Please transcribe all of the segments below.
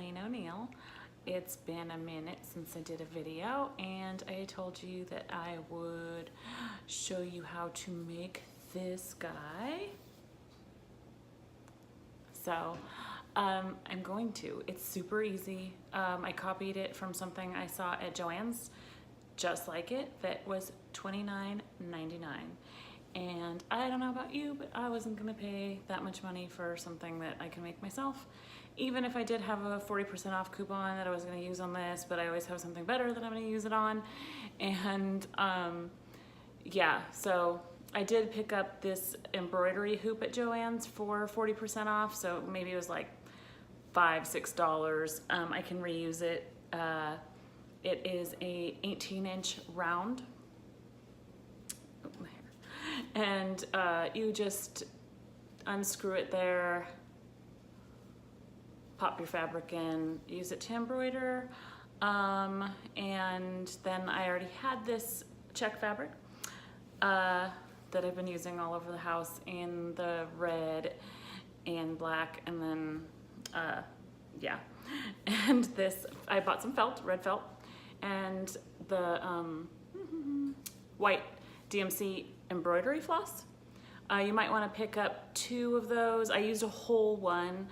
Colleen O'Neill. It's been a minute since I did a video, and I told you that I would show you how to make this guy. So I'm going to. It's super easy. I copied it from something I saw at Joann's, just like it, that was $29.99. And I don't know about you, but I wasn't gonna pay that much money for something that I can make myself. Even if I did have a 40% off coupon that I was gonna use on this, but I always have something better that I'm gonna use it on. And yeah, so I did pick up this embroidery hoop at Joann's for 40% off, so maybe it was like $5, $6. I can reuse it. It is a 18-inch round. Oh, my hair. And you just unscrew it there, pop your fabric in, use it to embroider. And then I already had this check fabric that I've been using all over the house in the red and black, and then yeah. And this, I bought some felt, red felt, and the white DMC embroidery floss. You might want to pick up 2 of those. I used a whole one.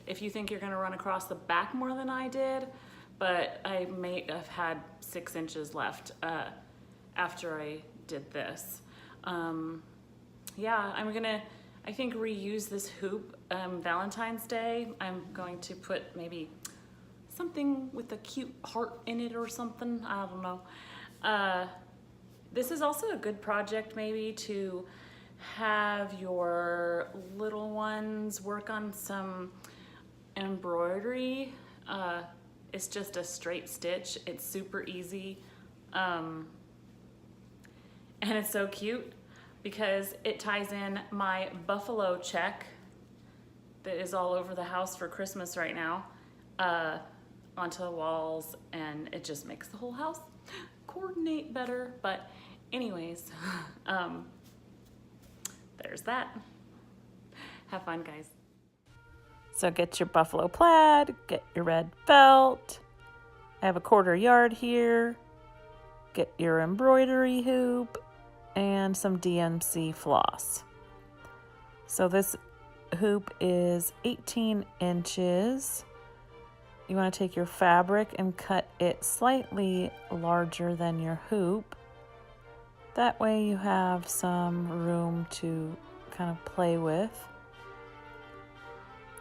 If you think you're going to run across the back more than I did, but I may have had 6 inches left after I did this. Yeah, I'm gonna, I think, reuse this hoop Valentine's Day. I'm going to put maybe something with a cute heart in it or something. I don't know. This is also a good project maybe to have your little ones work on some embroidery. It's just a straight stitch. It's super easy. And it's so cute because it ties in my buffalo check that is all over the house for Christmas right now onto the walls, and it just makes the whole house coordinate better. But anyways, there's that. Have fun, guys. So get your buffalo plaid, get your red felt. I have a 1/4 yard here. Get your embroidery hoop and some DMC floss. So this hoop is 18 inches. You want to take your fabric and cut it slightly larger than your hoop. That way you have some room to kind of play with.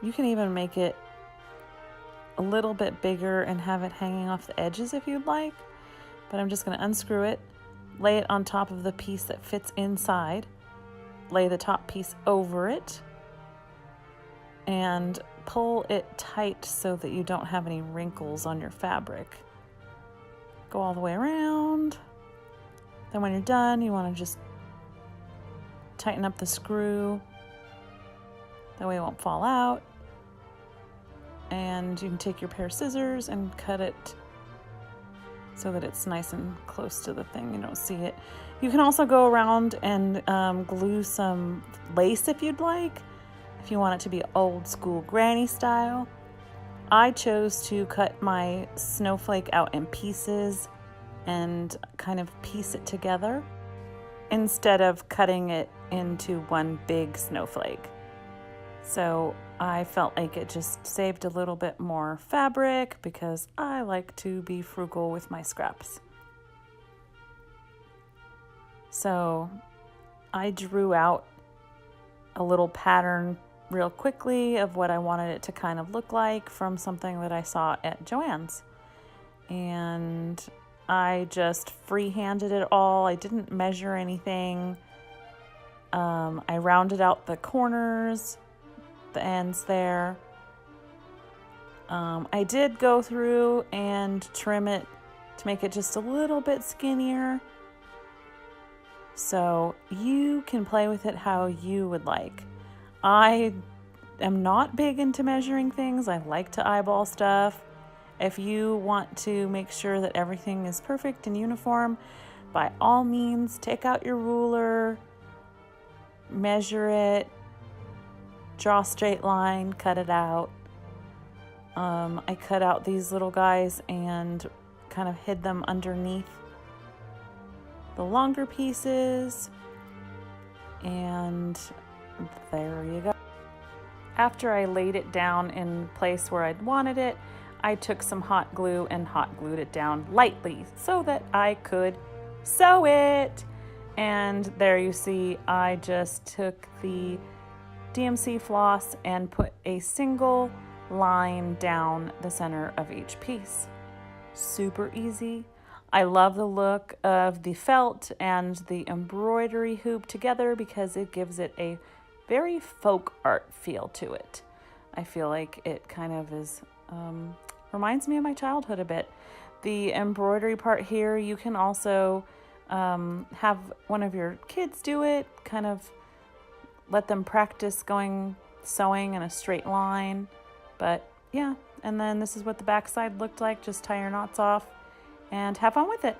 You can even make it a little bit bigger and have it hanging off the edges if you'd like. But I'm just going to unscrew it, lay it on top of the piece that fits inside, lay the top piece over it, and pull it tight so that you don't have any wrinkles on your fabric. Go all the way around. Then when you're done, you want to just tighten up the screw. That way it won't fall out. And you can take your pair of scissors and cut it so that it's nice and close to the thing. You don't see it. You can also go around and glue some lace if you'd like, if you want it to be old school granny style. I chose to cut my snowflake out in pieces and kind of piece it together instead of cutting it into one big snowflake. So I felt like it just saved a little bit more fabric because I like to be frugal with my scraps. So I drew out a little pattern real quickly of what I wanted it to kind of look like from something that I saw at Joann's. And I just freehanded it all. I didn't measure anything. I rounded out the corners, the ends there. I did go through and trim it to make it just a little bit skinnier. So you can play with it how you would like. I am not big into measuring things. I like to eyeball stuff. If you want to make sure that everything is perfect and uniform, by all means, take out your ruler, measure it, draw a straight line, cut it out. I cut out these little guys and kind of hid them underneath the longer pieces, and there you go. After I laid it down in place where I'd wanted it, I took some hot glue and hot glued it down lightly so that I could sew it. And there you see, I just took the DMC floss and put a single line down the center of each piece. Super easy. I love the look of the felt and the embroidery hoop together because it gives it a very folk art feel to it. I feel like it kind of is, reminds me of my childhood a bit. The embroidery part here, you can also have one of your kids do it, kind of let them practice sewing in a straight line. But yeah, and then this is what the back side looked like. Just tie your knots off and have fun with it.